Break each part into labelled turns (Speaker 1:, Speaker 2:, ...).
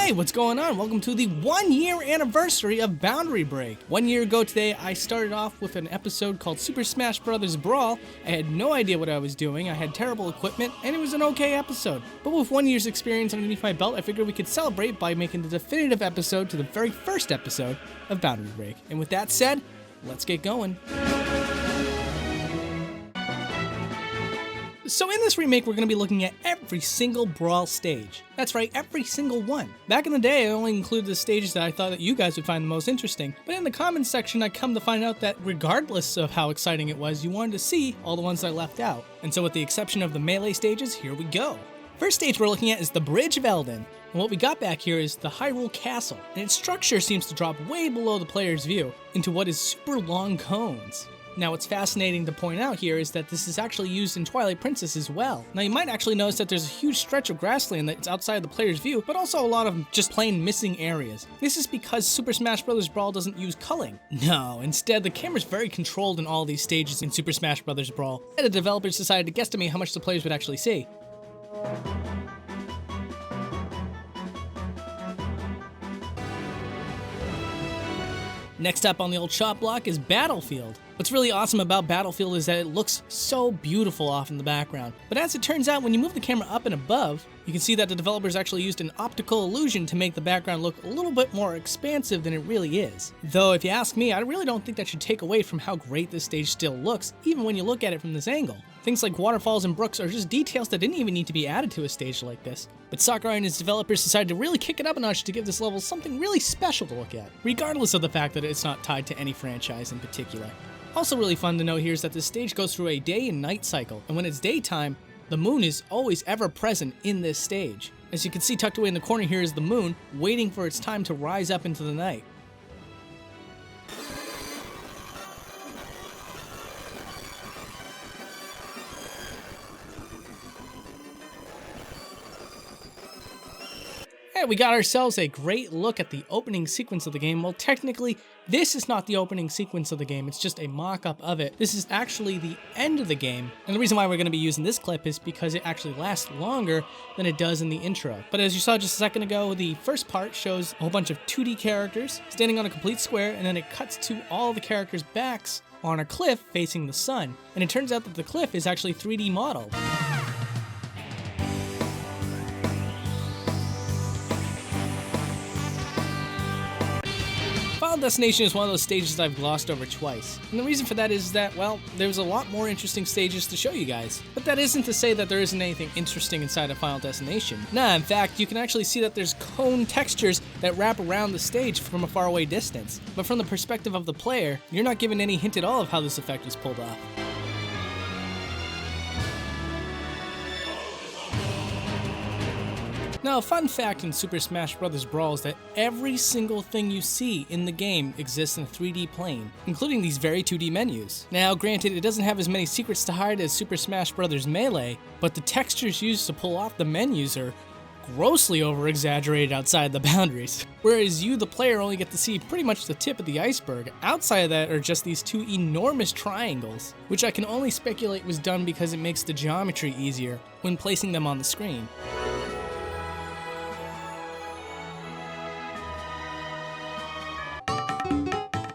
Speaker 1: Hey, what's going on? Welcome to the 1-year anniversary of Boundary Break. 1 year ago today, I started off with an episode called Super Smash Bros. Brawl. I had no idea what I was doing, I had terrible equipment, and it was an okay episode. But with 1 year's experience underneath my belt, I figured we could celebrate by making the definitive episode to the very first episode of Boundary Break. And with that said, let's get going. So in this remake, we're going to be looking at every single Brawl stage. That's right, every single one. Back in the day, I only included the stages that I thought that you guys would find the most interesting. But in the comments section, I come to find out that regardless of how exciting it was, you wanted to see all the ones I left out. And so with the exception of the melee stages, here we go. First stage we're looking at is the Bridge of Eldin. And what we got back here is the Hyrule Castle. And its structure seems to drop way below the player's view into what is super long cones. Now what's fascinating to point out here is that this is actually used in Twilight Princess as well. Now you might actually notice that there's a huge stretch of grassland that's outside the player's view, but also a lot of just plain missing areas. This is because Super Smash Bros. Brawl doesn't use culling. No, instead the camera's very controlled in all these stages in Super Smash Bros. Brawl, and the developers decided to guesstimate how much the players would actually see. Next up on the old chop block is Battlefield. What's really awesome about Battlefield is that it looks so beautiful off in the background. But as it turns out, when you move the camera up and above, you can see that the developers actually used an optical illusion to make the background look a little bit more expansive than it really is. Though if you ask me, I really don't think that should take away from how great this stage still looks, even when you look at it from this angle. Things like waterfalls and brooks are just details that didn't even need to be added to a stage like this. But Sakurai and his developers decided to really kick it up a notch to give this level something really special to look at, regardless of the fact that it's not tied to any franchise in particular. Also really fun to note here is that this stage goes through a day and night cycle, and when it's daytime, the moon is always ever present in this stage. As you can see tucked away in the corner here is the moon, waiting for its time to rise up into the night. And we got ourselves a great look at the opening sequence of the game. Well, technically, this is not the opening sequence of the game, it's just a mock-up of it. This is actually the end of the game, and the reason why we're going to be using this clip is because it actually lasts longer than it does in the intro. But as you saw just a second ago, the first part shows a whole bunch of 2D characters standing on a complete square, and then it cuts to all the characters' backs on a cliff facing the sun. And it turns out that the cliff is actually 3D modeled. Final Destination is one of those stages that I've glossed over twice. And the reason for that is that, well, there's a lot more interesting stages to show you guys. But that isn't to say that there isn't anything interesting inside of Final Destination. Nah, in fact, you can actually see that there's cone textures that wrap around the stage from a faraway distance. But from the perspective of the player, you're not given any hint at all of how this effect is pulled off. Now, a fun fact in Super Smash Bros. Brawl is that every single thing you see in the game exists in a 3D plane, including these very 2D menus. Now, granted, it doesn't have as many secrets to hide as Super Smash Bros. Melee, but the textures used to pull off the menus are grossly over-exaggerated outside the boundaries. Whereas you, the player, only get to see pretty much the tip of the iceberg. Outside of that are just these two enormous triangles, which I can only speculate was done because it makes the geometry easier when placing them on the screen.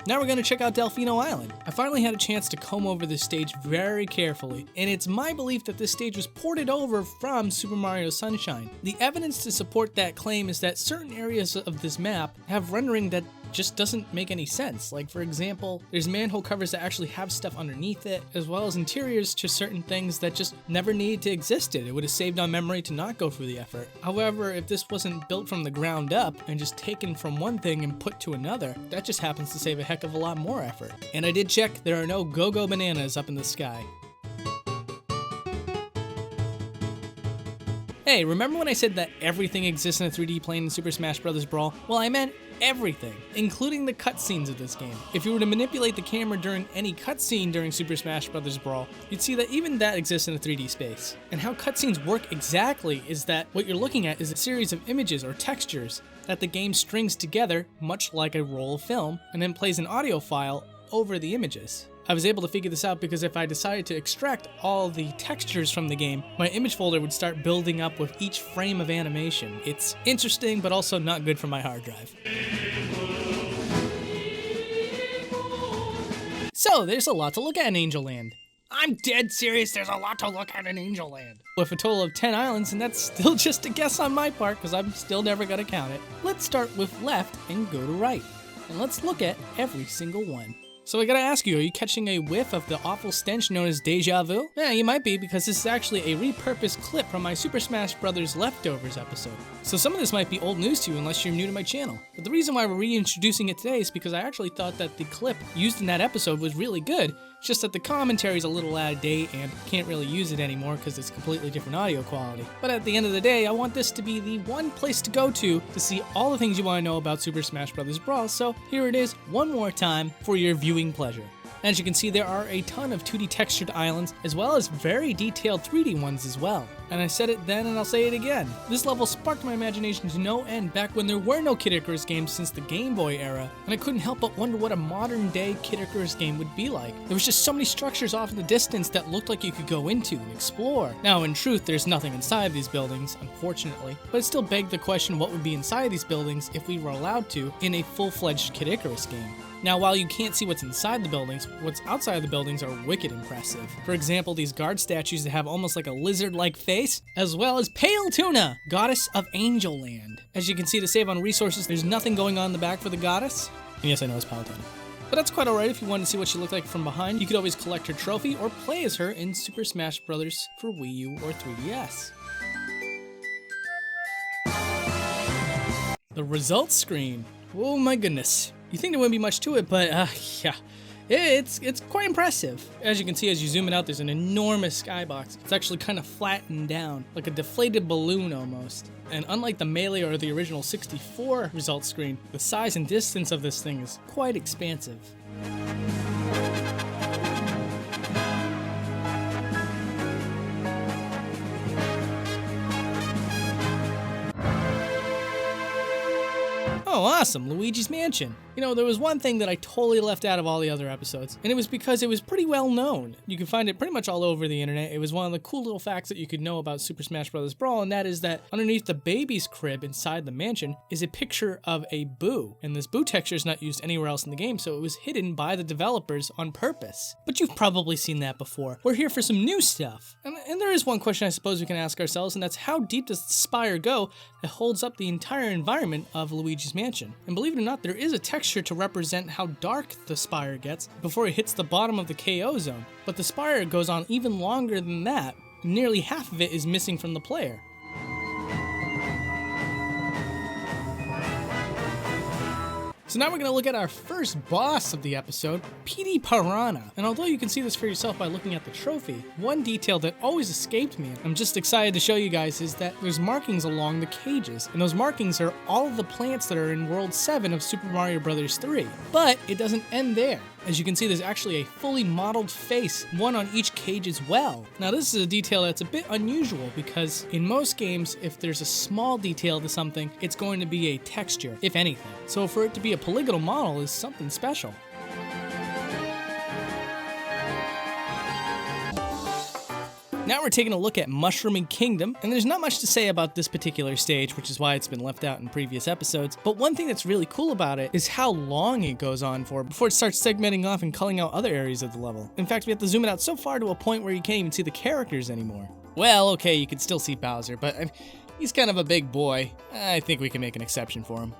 Speaker 1: Now we're going to check out Delfino Island. I finally had a chance to comb over this stage very carefully, and it's my belief that this stage was ported over from Super Mario Sunshine. The evidence to support that claim is that certain areas of this map have rendering that just doesn't make any sense. Like, for example, there's manhole covers that actually have stuff underneath it, as well as interiors to certain things that just never needed to exist. It would have saved on memory to not go through the effort. However, if this wasn't built from the ground up and just taken from one thing and put to another, that just happens to save a heck of a lot more effort. And I did check, there are no go-go bananas up in the sky. Hey, remember when I said that everything exists in a 3D plane in Super Smash Bros. Brawl? Well, I meant everything, including the cutscenes of this game. If you were to manipulate the camera during any cutscene during Super Smash Bros. Brawl, you'd see that even that exists in a 3D space. And how cutscenes work exactly is that what you're looking at is a series of images or textures that the game strings together, much like a roll of film, and then plays an audio file over the images. I was able to figure this out because if I decided to extract all the textures from the game, my image folder would start building up with each frame of animation. It's interesting, but also not good for my hard drive. So, there's a lot to look at in Angel Land. I'm dead serious, there's a lot to look at in Angel Land. With a total of 10 islands, and that's still just a guess on my part, because I'm still never gonna count it. Let's start with left and go to right. And let's look at every single one. So I gotta ask you, are you catching a whiff of the awful stench known as deja vu? Yeah, you might be, because this is actually a repurposed clip from my Super Smash Bros. Leftovers episode. So some of this might be old news to you unless you're new to my channel. But the reason why we're reintroducing it today is because I actually thought that the clip used in that episode was really good. It's just that the commentary is a little out of date and can't really use it anymore because it's completely different audio quality. But at the end of the day, I want this to be the one place to go to see all the things you want to know about Super Smash Bros. Brawl, so here it is one more time for your viewing pleasure. As you can see, there are a ton of 2D textured islands, as well as very detailed 3D ones as well. And I said it then and I'll say it again. This level sparked my imagination to no end back when there were no Kid Icarus games since the Game Boy era, and I couldn't help but wonder what a modern day Kid Icarus game would be like. There was just so many structures off in the distance that looked like you could go into and explore. Now in truth, there's nothing inside these buildings, unfortunately, but it still begged the question what would be inside these buildings if we were allowed to in a full-fledged Kid Icarus game. Now, while you can't see what's inside the buildings, what's outside of the buildings are wicked impressive. For example, these guard statues that have almost like a lizard-like face, as well as Pale Tuna, goddess of Angel Land. As you can see, to save on resources, there's nothing going on in the back for the goddess. And yes, I know it's Pale Tuna. But that's quite alright if you wanted to see what she looked like from behind. You could always collect her trophy or play as her in Super Smash Bros. For Wii U or 3DS. The results screen. Oh my goodness. You think there wouldn't be much to it, but yeah, it's quite impressive. As you can see, as you zoom it out, there's an enormous skybox. It's actually kind of flattened down, like a deflated balloon almost. And unlike the Melee or the original 64 results screen, the size and distance of this thing is quite expansive. Oh, awesome, Luigi's Mansion. You know, there was one thing that I totally left out of all the other episodes, and it was because it was pretty well known. You can find it pretty much all over the internet. It was one of the cool little facts that you could know about Super Smash Bros. Brawl, and that is that underneath the baby's crib inside the mansion is a picture of a Boo, and this Boo texture is not used anywhere else in the game, so it was hidden by the developers on purpose. But you've probably seen that before. We're here for some new stuff. And there is one question I suppose we can ask ourselves, and that's how deep does the spire go that holds up the entire environment of Luigi's Mansion? And believe it or not, there is a texture to represent how dark the spire gets before it hits the bottom of the KO zone. But the spire goes on even longer than that. Nearly half of it is missing from the player. So now we're going to look at our first boss of the episode, Petey Piranha. And although you can see this for yourself by looking at the trophy, one detail that always escaped me, and I'm just excited to show you guys, is that there's markings along the cages. And those markings are all of the plants that are in World 7 of Super Mario Bros. 3. But it doesn't end there. As you can see, there's actually a fully modeled face, one on each cage as well. Now this is a detail that's a bit unusual because in most games, if there's a small detail to something, it's going to be a texture, if anything. So for it to be a polygonal model is something special. Now we're taking a look at Mushrooming Kingdom, and there's not much to say about this particular stage, which is why it's been left out in previous episodes, but one thing that's really cool about it is how long it goes on for before it starts segmenting off and culling out other areas of the level. In fact, we have to zoom it out so far to a point where you can't even see the characters anymore. Well, okay, you can still see Bowser, but he's kind of a big boy. I think we can make an exception for him.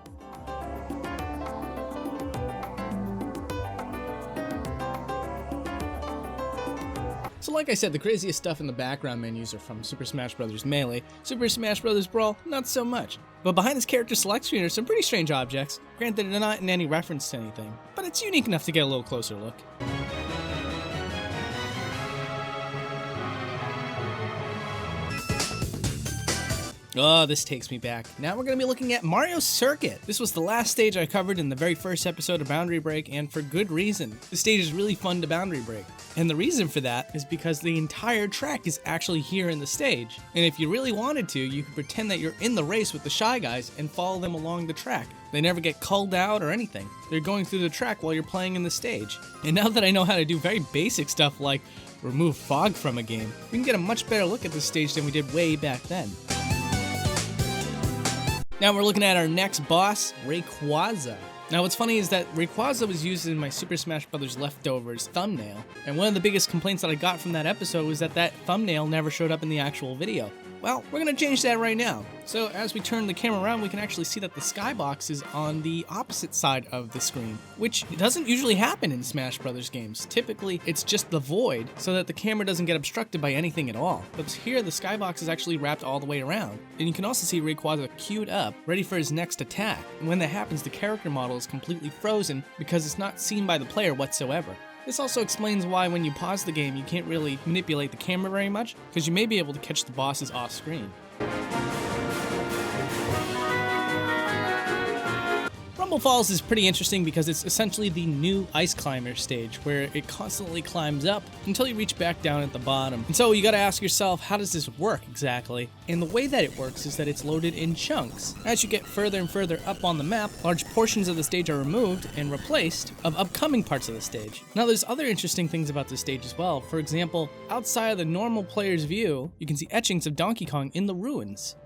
Speaker 1: So like I said, the craziest stuff in the background menus are from Super Smash Bros. Melee. Super Smash Bros. Brawl, not so much. But behind this character select screen are some pretty strange objects. Granted, they're not in any reference to anything, but it's unique enough to get a little closer look. Oh, this takes me back. Now we're going to be looking at Mario Circuit. This was the last stage I covered in the very first episode of Boundary Break, and for good reason. The stage is really fun to boundary break. And the reason for that is because the entire track is actually here in the stage. And if you really wanted to, you could pretend that you're in the race with the Shy Guys and follow them along the track. They never get culled out or anything. They're going through the track while you're playing in the stage. And now that I know how to do very basic stuff like remove fog from a game, we can get a much better look at this stage than we did way back then. Now we're looking at our next boss, Rayquaza. Now what's funny is that Rayquaza was used in my Super Smash Bros. Leftovers thumbnail, and one of the biggest complaints that I got from that episode was that that thumbnail never showed up in the actual video. Well, we're gonna change that right now. So as we turn the camera around, we can actually see that the skybox is on the opposite side of the screen, which doesn't usually happen in Smash Bros. Games. Typically, it's just the void so that the camera doesn't get obstructed by anything at all. But here, the skybox is actually wrapped all the way around. And you can also see Rayquaza queued up, ready for his next attack. And when that happens, the character model is completely frozen because it's not seen by the player whatsoever. This also explains why when you pause the game, you can't really manipulate the camera very much, because you may be able to catch the bosses off screen. Grumble Falls is pretty interesting because it's essentially the new Ice Climber stage, where it constantly climbs up until you reach back down at the bottom. And so you gotta ask yourself, how does this work exactly? And the way that it works is that it's loaded in chunks. As you get further and further up on the map, large portions of the stage are removed and replaced of upcoming parts of the stage. Now there's other interesting things about this stage as well. For example, outside of the normal player's view, you can see etchings of Donkey Kong in the ruins.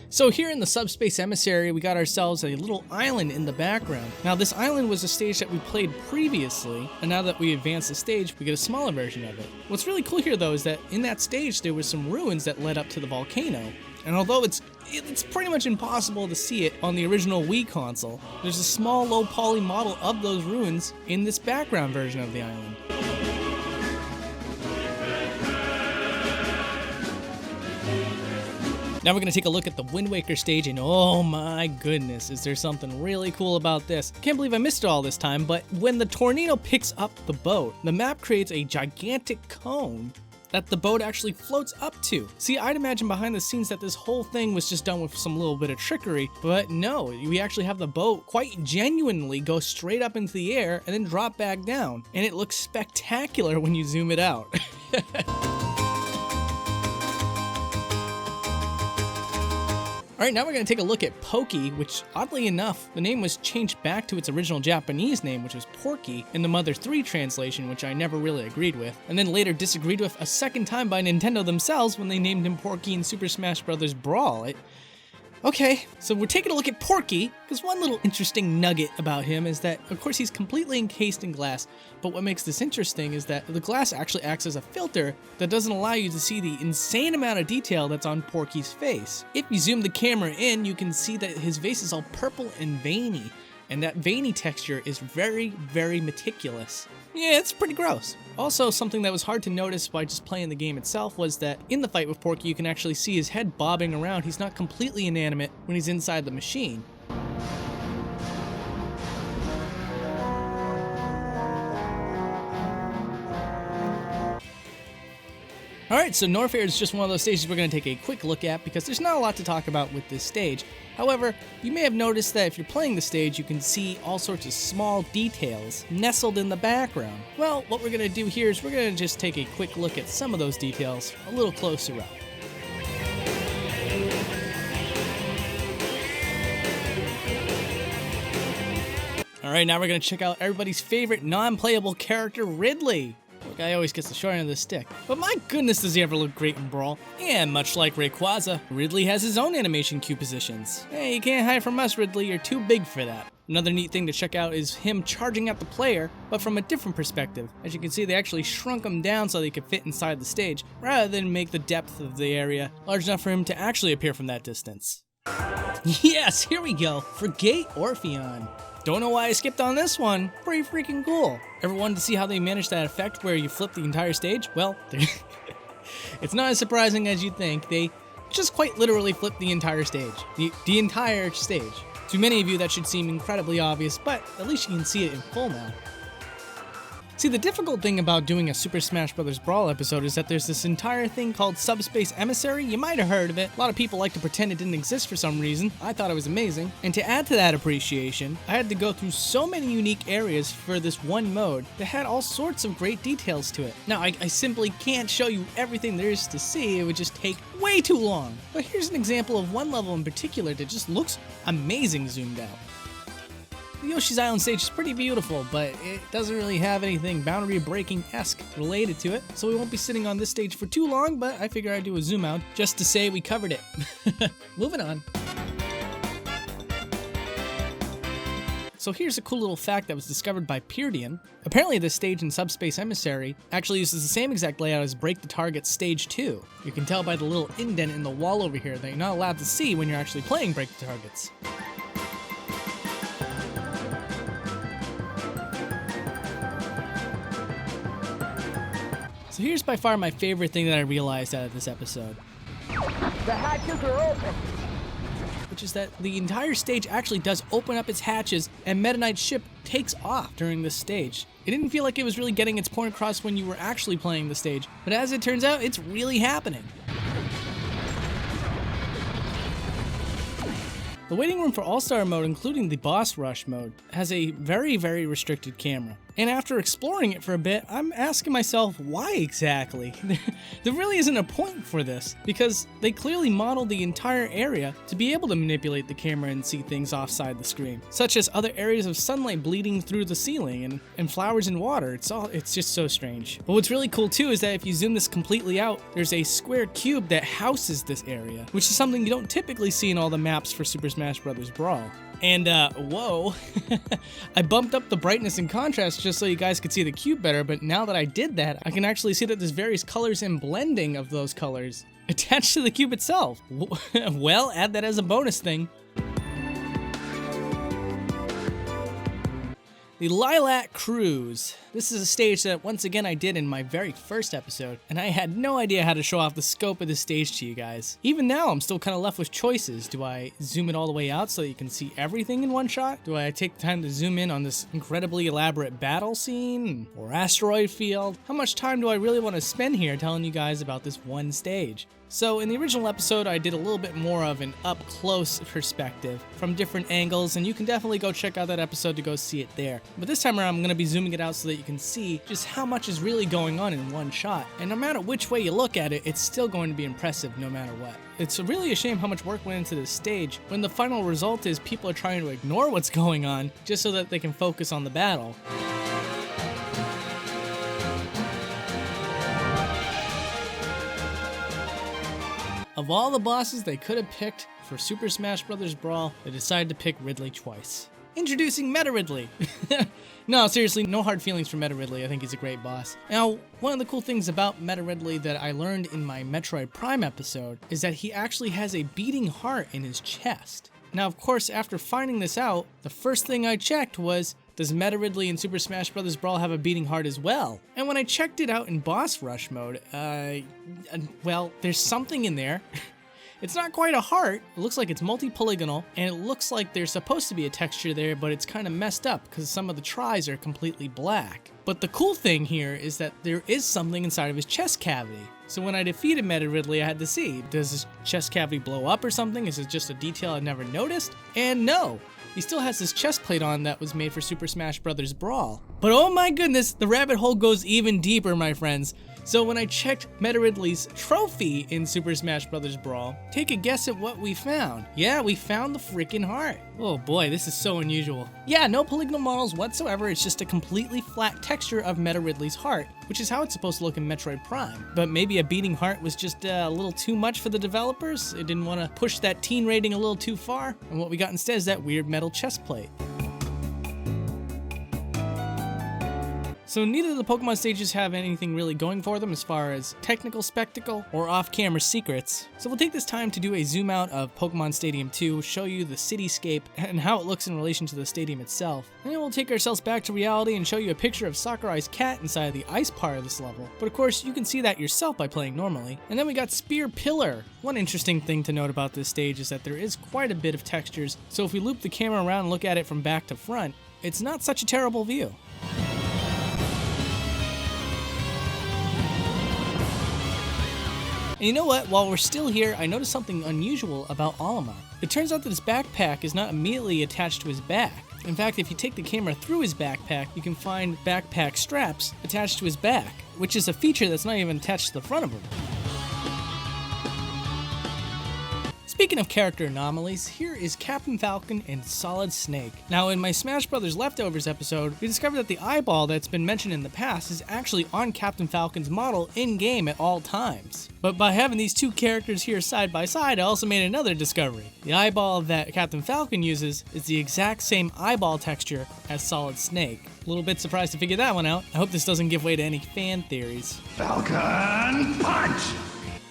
Speaker 1: So here in the Subspace Emissary, we got ourselves a little island in the background. Now this island was a stage that we played previously, and now that we advance the stage, we get a smaller version of it. What's really cool here though is that in that stage there was some ruins that led up to the volcano. And although it's pretty much impossible to see it on the original Wii console, there's a small low poly model of those ruins in this background version of the island. Now we're going to take a look at the Wind Waker stage, and oh my goodness, is there something really cool about this. Can't believe I missed it all this time, but when the tornado picks up the boat, the map creates a gigantic cone that the boat actually floats up to. See, I'd imagine behind the scenes that this whole thing was just done with some little bit of trickery, but no, we actually have the boat quite genuinely go straight up into the air and then drop back down, and it looks spectacular when you zoom it out. Alright, now we're going to take a look at Pokey, which oddly enough, the name was changed back to its original Japanese name, which was Porky, in the Mother 3 translation, which I never really agreed with, and then later disagreed with a second time by Nintendo themselves when they named him Porky in Super Smash Bros. Brawl. Okay, so we're taking a look at Porky, because one little interesting nugget about him is that, of course, he's completely encased in glass, but what makes this interesting is that the glass actually acts as a filter that doesn't allow you to see the insane amount of detail that's on Porky's face. If you zoom the camera in, you can see that his face is all purple and veiny, and that veiny texture is very, very meticulous. Yeah, it's pretty gross. Also, something that was hard to notice by just playing the game itself was that in the fight with Porky, you can actually see his head bobbing around. He's not completely inanimate when he's inside the machine. Alright, so Norfair is just one of those stages we're going to take a quick look at because there's not a lot to talk about with this stage. However, you may have noticed that if you're playing the stage, you can see all sorts of small details nestled in the background. Well, what we're going to do here is we're going to just take a quick look at some of those details a little closer up. Alright, now we're going to check out everybody's favorite non-playable character, Ridley. The guy always gets the short end of the stick. But my goodness, does he ever look great in Brawl. And much like Rayquaza, Ridley has his own animation cue positions. Hey, you can't hide from us, Ridley, you're too big for that. Another neat thing to check out is him charging at the player, but from a different perspective. As you can see, they actually shrunk him down so they could fit inside the stage, rather than make the depth of the area large enough for him to actually appear from that distance. Yes, here we go, Frigate Orpheon. Don't know why I skipped on this one. Pretty freaking cool. Ever wanted to see how they managed that effect where you flip the entire stage? Well, it's not as surprising as you'd think. They just quite literally flip the entire stage. The entire stage. To many of you, that should seem incredibly obvious, but at least you can see it in full now. See, the difficult thing about doing a Super Smash Bros. Brawl episode is that there's this entire thing called Subspace Emissary. You might have heard of it. A lot of people like to pretend it didn't exist for some reason. I thought it was amazing. And to add to that appreciation, I had to go through so many unique areas for this one mode that had all sorts of great details to it. Now, I simply can't show you everything there is to see. It would just take way too long. But here's an example of one level in particular that just looks amazing zoomed out. The Yoshi's Island stage is pretty beautiful, but it doesn't really have anything boundary-breaking-esque related to it, so we won't be sitting on this stage for too long, but I figure I'd do a zoom out just to say we covered it. Moving on. So here's a cool little fact that was discovered by Peardian. Apparently this stage in Subspace Emissary actually uses the same exact layout as Break the Target Stage 2. You can tell by the little indent in the wall over here that you're not allowed to see when you're actually playing Break the Targets. So here's by far my favorite thing that I realized out of this episode.
Speaker 2: The hatches are open!
Speaker 1: Which is that the entire stage actually does open up its hatches and Meta Knight's ship takes off during this stage. It didn't feel like it was really getting its point across when you were actually playing the stage, but as it turns out, it's really happening. The waiting room for All-Star mode, including the Boss Rush mode, has a very, very restricted camera. And after exploring it for a bit, I'm asking myself, why exactly? There really isn't a point for this, because they clearly modeled the entire area to be able to manipulate the camera and see things offside the screen, such as other areas of sunlight bleeding through the ceiling and flowers and water. It's just so strange. But what's really cool too is that if you zoom this completely out, there's a square cube that houses this area, which is something you don't typically see in all the maps for Super Smash Bros. Brawl. And, whoa, I bumped up the brightness and contrast just so you guys could see the cube better, but now that I did that, I can actually see that there's various colors and blending of those colors attached to the cube itself. Well, add that as a bonus thing. The Lilac Cruise. This is a stage that once again I did in my very first episode, and I had no idea how to show off the scope of the stage to you guys. Even now, I'm still kind of left with choices. Do I zoom it all the way out so that you can see everything in one shot? Do I take the time to zoom in on this incredibly elaborate battle scene or asteroid field? How much time do I really want to spend here telling you guys about this one stage? So in the original episode, I did a little bit more of an up-close perspective from different angles, and you can definitely go check out that episode to go see it there. But this time around, I'm going to be zooming it out so that you can see just how much is really going on in one shot. And no matter which way you look at it, it's still going to be impressive no matter what. It's really a shame how much work went into this stage when the final result is people are trying to ignore what's going on just so that they can focus on the battle. Of all the bosses they could have picked for Super Smash Bros. Brawl, they decided to pick Ridley twice. Introducing Meta Ridley! No, seriously, no hard feelings for Meta Ridley. I think he's a great boss. Now, one of the cool things about Meta Ridley that I learned in my Metroid Prime episode is that he actually has a beating heart in his chest. Now, of course, after finding this out, the first thing I checked was, does Meta Ridley in Super Smash Bros. Brawl have a beating heart as well? And when I checked it out in Boss Rush mode, well, there's something in there. It's not quite a heart, it looks like it's multi-polygonal, and it looks like there's supposed to be a texture there, but it's kind of messed up because some of the tries are completely black. But the cool thing here is that there is something inside of his chest cavity. So when I defeated Meta Ridley, I had to see, does his chest cavity blow up or something? Is it just a detail I never noticed? And no! He still has this chest plate on that was made for Super Smash Bros. Brawl. But oh my goodness, the rabbit hole goes even deeper, my friends. So when I checked Meta Ridley's trophy in Super Smash Bros. Brawl, take a guess at what we found. Yeah, we found the freaking heart. Oh boy, this is so unusual. Yeah, no polygonal models whatsoever, it's just a completely flat texture of Meta Ridley's heart, which is how it's supposed to look in Metroid Prime. But maybe a beating heart was just a little too much for the developers. They didn't want to push that teen rating a little too far, and what we got instead is that weird metal chest plate. So neither of the Pokemon stages have anything really going for them as far as technical spectacle or off-camera secrets. So we'll take this time to do a zoom out of Pokemon Stadium 2, show you the cityscape and how it looks in relation to the stadium itself. And then we'll take ourselves back to reality and show you a picture of Sakurai's cat inside of the ice part of this level. But of course, you can see that yourself by playing normally. And then we got Spear Pillar. One interesting thing to note about this stage is that there is quite a bit of textures, so if we loop the camera around and look at it from back to front, it's not such a terrible view. And you know what? While we're still here, I noticed something unusual about Alamo. It turns out that his backpack is not immediately attached to his back. In fact, if you take the camera through his backpack, you can find backpack straps attached to his back, which is a feature that's not even attached to the front of him. Speaking of character anomalies, here is Captain Falcon and Solid Snake. Now, in my Smash Bros. Leftovers episode, we discovered that the eyeball that's been mentioned in the past is actually on Captain Falcon's model in-game at all times. But by having these two characters here side by side, I also made another discovery. The eyeball that Captain Falcon uses is the exact same eyeball texture as Solid Snake. A little bit surprised to figure that one out. I hope this doesn't give way to any fan theories.
Speaker 3: Falcon punch!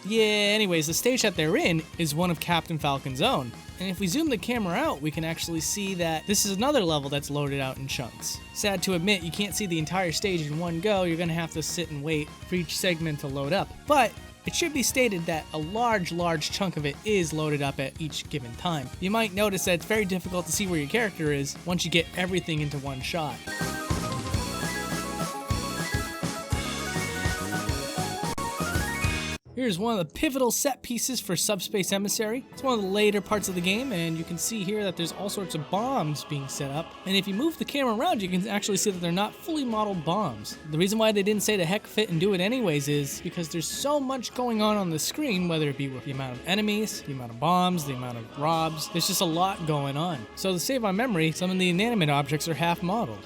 Speaker 1: Yeah, anyways, the stage that they're in is one of Captain Falcon's own. And if we zoom the camera out, we can actually see that this is another level that's loaded out in chunks. Sad to admit, you can't see the entire stage in one go. You're gonna have to sit and wait for each segment to load up. But it should be stated that a large chunk of it is loaded up at each given time. You might notice that it's very difficult to see where your character is once you get everything into one shot. Here's one of the pivotal set pieces for Subspace Emissary. It's one of the later parts of the game, and you can see here that there's all sorts of bombs being set up. And if you move the camera around, you can actually see that they're not fully modeled bombs. The reason why they didn't say to heck fit and do it anyways is because there's so much going on the screen, whether it be with the amount of enemies, the amount of bombs, the amount of robs. There's just a lot going on. So to save on memory, some of the inanimate objects are half modeled.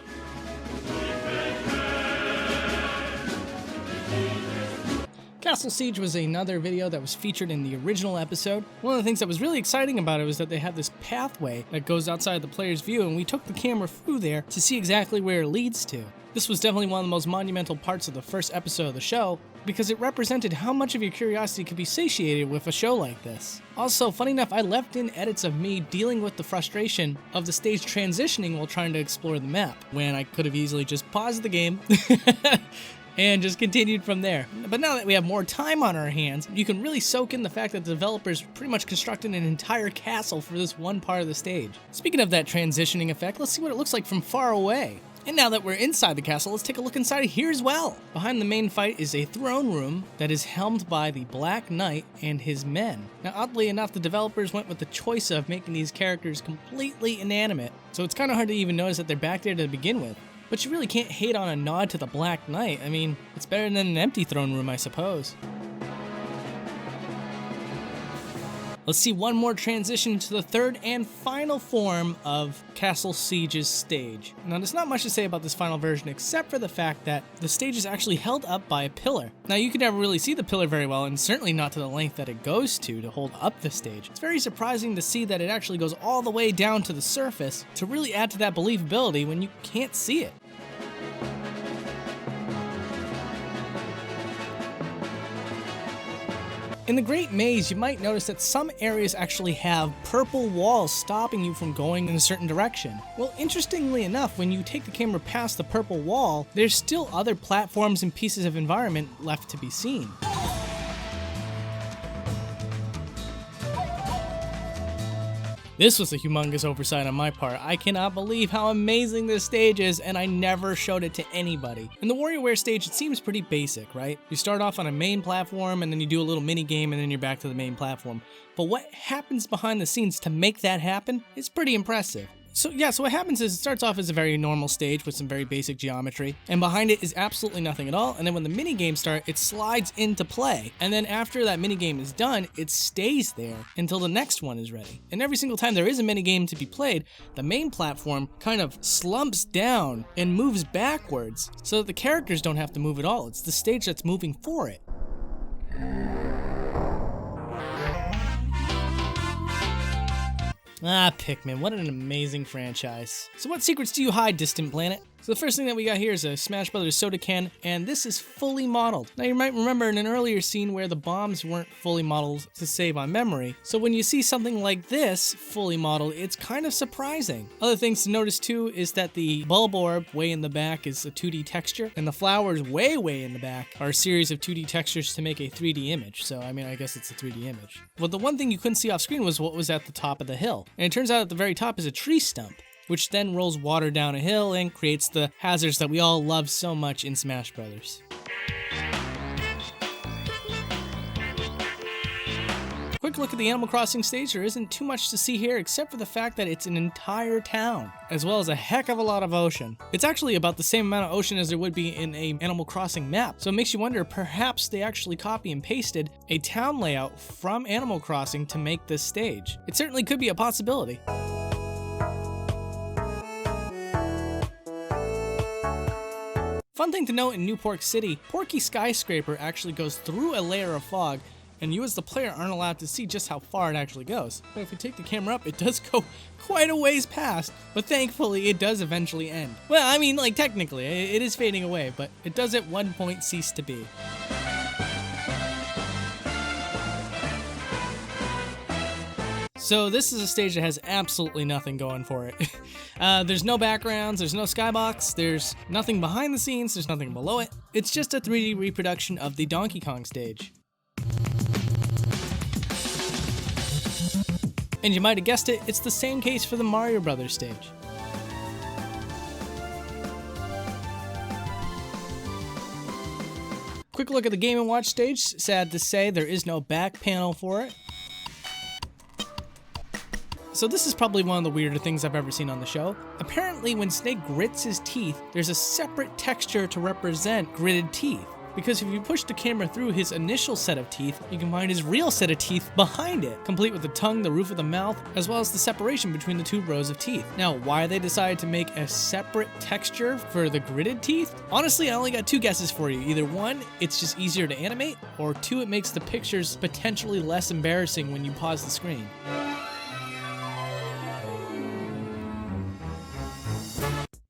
Speaker 1: Castle Siege was another video that was featured in the original episode. One of the things that was really exciting about it was that they have this pathway that goes outside the player's view, and we took the camera through there to see exactly where it leads to. This was definitely one of the most monumental parts of the first episode of the show, because it represented how much of your curiosity could be satiated with a show like this. Also, funny enough, I left in edits of me dealing with the frustration of the stage transitioning while trying to explore the map, when I could have easily just paused the game and just continued from there. But now that we have more time on our hands, you can really soak in the fact that the developers pretty much constructed an entire castle for this one part of the stage. Speaking of that transitioning effect, let's see what it looks like from far away. And now that we're inside the castle, let's take a look inside here as well. Behind the main fight is a throne room that is helmed by the Black Knight and his men. Now, oddly enough, the developers went with the choice of making these characters completely inanimate, so it's kind of hard to even notice that they're back there to begin with. But you really can't hate on a nod to the Black Knight. I mean, it's better than an empty throne room, I suppose. Let's see one more transition to the third and final form of Castle Siege's stage. Now, there's not much to say about this final version except for the fact that the stage is actually held up by a pillar. Now, you can never really see the pillar very well, and certainly not to the length that it goes to hold up the stage. It's very surprising to see that it actually goes all the way down to the surface to really add to that believability when you can't see it. In the Great Maze, you might notice that some areas actually have purple walls stopping you from going in a certain direction. Well, interestingly enough, when you take the camera past the purple wall, there's still other platforms and pieces of environment left to be seen. This was a humongous oversight on my part. I cannot believe how amazing this stage is, and I never showed it to anybody. In the WarioWare stage, it seems pretty basic, right? You start off on a main platform, and then you do a little mini game, and then you're back to the main platform. But what happens behind the scenes to make that happen is pretty impressive. So what happens is it starts off as a very normal stage with some very basic geometry, and behind it is absolutely nothing at all, and then when the mini games start, it slides into play, and then after that mini game is done, it stays there until the next one is ready. And every single time there is a mini game to be played, the main platform kind of slumps down and moves backwards so that the characters don't have to move at all. It's the stage that's moving for it. Ah, Pikmin, what an amazing franchise. So what secrets do you hide, Distant Planet? So the first thing that we got here is a Smash Brothers soda can, and this is fully modeled. Now you might remember in an earlier scene where the bombs weren't fully modeled to save on memory. So when you see something like this fully modeled, it's kind of surprising. Other things to notice too is that the bulb orb way in the back is a 2D texture, and the flowers way in the back are a series of 2D textures to make a 3D image. So I mean, I guess it's a 3D image. But the one thing you couldn't see off screen was what was at the top of the hill. And it turns out at the very top is a tree stump, which then rolls water down a hill and creates the hazards that we all love so much in Smash Brothers. look at the Animal Crossing stage, there isn't too much to see here except for the fact that it's an entire town, as well as a heck of a lot of ocean. It's actually about the same amount of ocean as there would be in a Animal Crossing map, so it makes you wonder perhaps they actually copy and pasted a town layout from Animal Crossing to make this stage. It certainly could be a possibility. Fun thing to note in New Pork City, Porky Skyscraper actually goes through a layer of fog, and you as the player aren't allowed to see just how far it actually goes. But if you take the camera up, it does go quite a ways past, but thankfully it does eventually end. Well, I mean, like technically, it is fading away, but it does at one point cease to be. So this is a stage that has absolutely nothing going for it. There's no backgrounds, there's no skybox, there's nothing behind the scenes, there's nothing below it. It's just a 3D reproduction of the Donkey Kong stage. And you might have guessed it, it's the same case for the Mario Brothers stage. Quick look at the Game & Watch stage. Sad to say, there is no back panel for it. So this is probably one of the weirder things I've ever seen on the show. Apparently when Snake grits his teeth, there's a separate texture to represent gritted teeth. Because if you push the camera through his initial set of teeth, you can find his real set of teeth behind it, complete with the tongue, the roof of the mouth, as well as the separation between the two rows of teeth. Now, why they decided to make a separate texture for the gritted teeth? Honestly, I only got two guesses for you. Either one, it's just easier to animate, or two, it makes the pictures potentially less embarrassing when you pause the screen.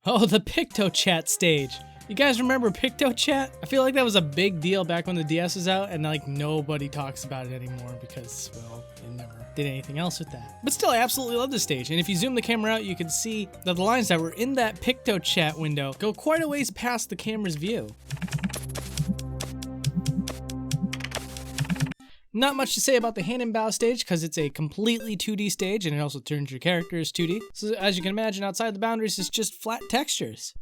Speaker 1: Oh, the Pictochat stage. You guys remember Pictochat? I feel like that was a big deal back when the DS was out, and like nobody talks about it anymore because, well, they never did anything else with that. But still, I absolutely love this stage, and if you zoom the camera out, you can see that the lines that were in that Pictochat window go quite a ways past the camera's view. Not much to say about the Hand and Bow stage because it's a completely 2D stage and it also turns your characters 2D. So as you can imagine, outside the boundaries, it's just flat textures.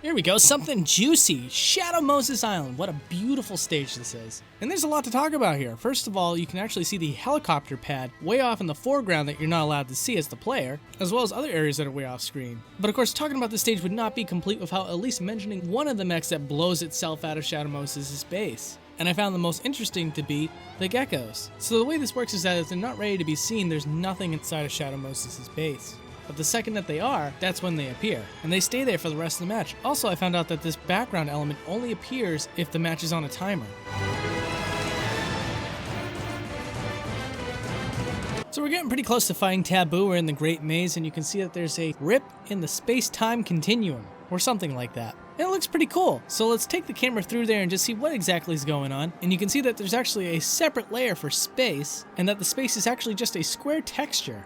Speaker 1: Here we go, something juicy. Shadow Moses Island. What a beautiful stage this is. And there's a lot to talk about here. First of all, you can actually see the helicopter pad way off in the foreground that you're not allowed to see as the player, as well as other areas that are way off screen. But of course, talking about this stage would not be complete without at least mentioning one of the mechs that blows itself out of Shadow Moses' base. And I found the most interesting to be the geckos. So the way this works is that if they're not ready to be seen, there's nothing inside of Shadow Moses' base. But the second that they are, that's when they appear. And they stay there for the rest of the match. Also, I found out that this background element only appears if the match is on a timer. So we're getting pretty close to fighting Taboo. We're in the Great Maze, and you can see that there's a rip in the space-time continuum, or something like that. And it looks pretty cool. So let's take the camera through there and just see what exactly is going on. And you can see that there's actually a separate layer for space, and that the space is actually just a square texture.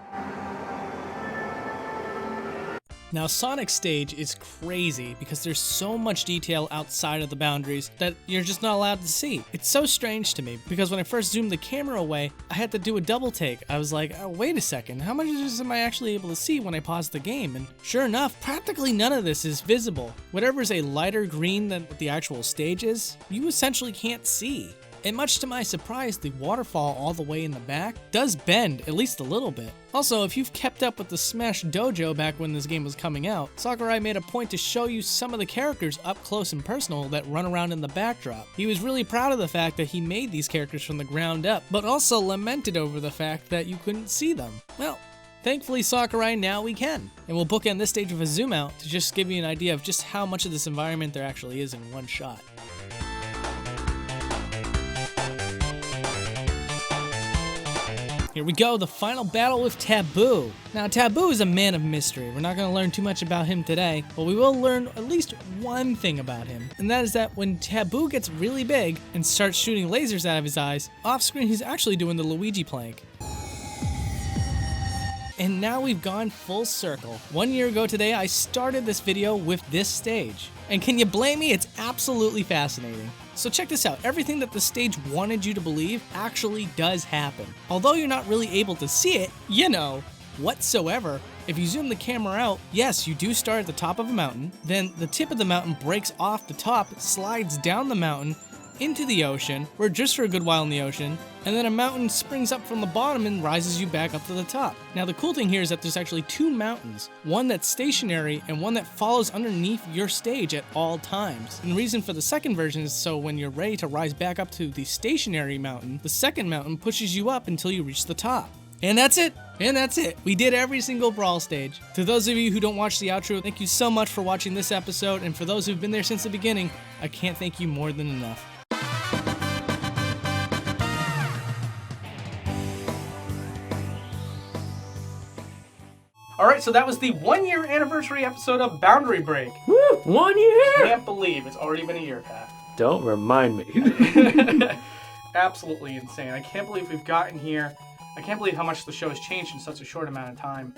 Speaker 1: Now, Sonicstage is crazy because there's so much detail outside of the boundaries that you're just not allowed to see. It's so strange to me because when I first zoomed the camera away, I had to do a double take. I was like, oh, wait a second, how much of this am I actually able to see when I pause the game? And sure enough, practically none of this is visible. Whatever's a lighter green than what the actual stage is, you essentially can't see. And much to my surprise, the waterfall all the way in the back does bend at least a little bit. Also, if you've kept up with the Smash Dojo back when this game was coming out, Sakurai made a point to show you some of the characters up close and personal that run around in the backdrop. He was really proud of the fact that he made these characters from the ground up, but also lamented over the fact that you couldn't see them. Well, thankfully Sakurai, now we can. And we'll bookend this stage with a zoom out to just give you an idea of just how much of this environment there actually is in one shot. Here we go, the final battle with Taboo. Now, Taboo is a man of mystery. We're not going to learn too much about him today, but we will learn at least one thing about him. And that is that when Taboo gets really big and starts shooting lasers out of his eyes, off screen he's actually doing the Luigi plank. And now we've gone full circle. 1 year ago today, I started this video with this stage. And can you blame me? It's absolutely fascinating. So check this out, everything that the stage wanted you to believe actually does happen. Although you're not really able to see it, you know, whatsoever, if you zoom the camera out, yes, you do start at the top of a mountain, then the tip of the mountain breaks off the top, slides down the mountain, into the ocean, we're just for a good while in the ocean, and then a mountain springs up from the bottom and rises you back up to the top. Now the cool thing here is that there's actually 2 mountains, one that's stationary and one that follows underneath your stage at all times. And the reason for the second version is so when you're ready to rise back up to the stationary mountain, the second mountain pushes you up until you reach the top. And that's it. And that's it. We did every single Brawl stage. To those of you who don't watch the outro, thank you so much for watching this episode. And for those who've been there since the beginning, I can't thank you more than enough. All right, so that was the 1-year anniversary episode of Boundary Break.
Speaker 4: Woo! 1 year!
Speaker 1: Can't believe it's already been a year, Pat.
Speaker 4: Don't remind me.
Speaker 1: Absolutely insane. I can't believe we've gotten here. I can't believe how much the show has changed in such a short amount of time.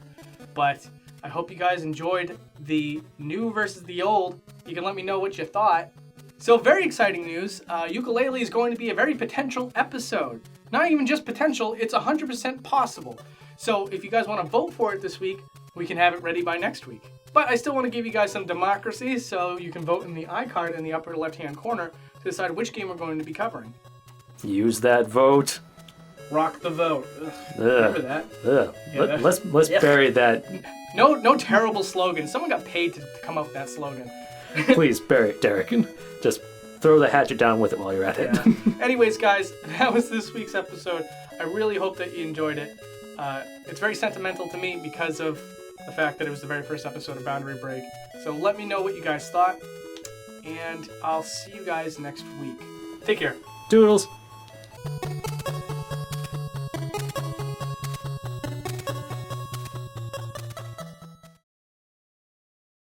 Speaker 1: But I hope you guys enjoyed the new versus the old. You can let me know what you thought. So very exciting news. Ukulele is going to be a very potential episode. Not even just potential, it's 100% possible. So if you guys want to vote for it this week, we can have it ready by next week. But I still want to give you guys some democracy, so you can vote in the iCard in the upper left-hand corner to decide which game we're going to be covering.
Speaker 4: Use that vote.
Speaker 1: Rock the vote. Ugh. Remember that?
Speaker 4: Yeah, let's bury that.
Speaker 1: No terrible slogan. Someone got paid to come up with that slogan.
Speaker 4: Please bury it, Derek. Just throw the hatchet down with it while you're at it.
Speaker 1: Yeah. Anyways, guys, that was this week's episode. I really hope that you enjoyed it. It's very sentimental to me because of the fact that it was the very first episode of Boundary Break. So let me know what you guys thought, and I'll see you guys next week. Take care.
Speaker 4: Doodles.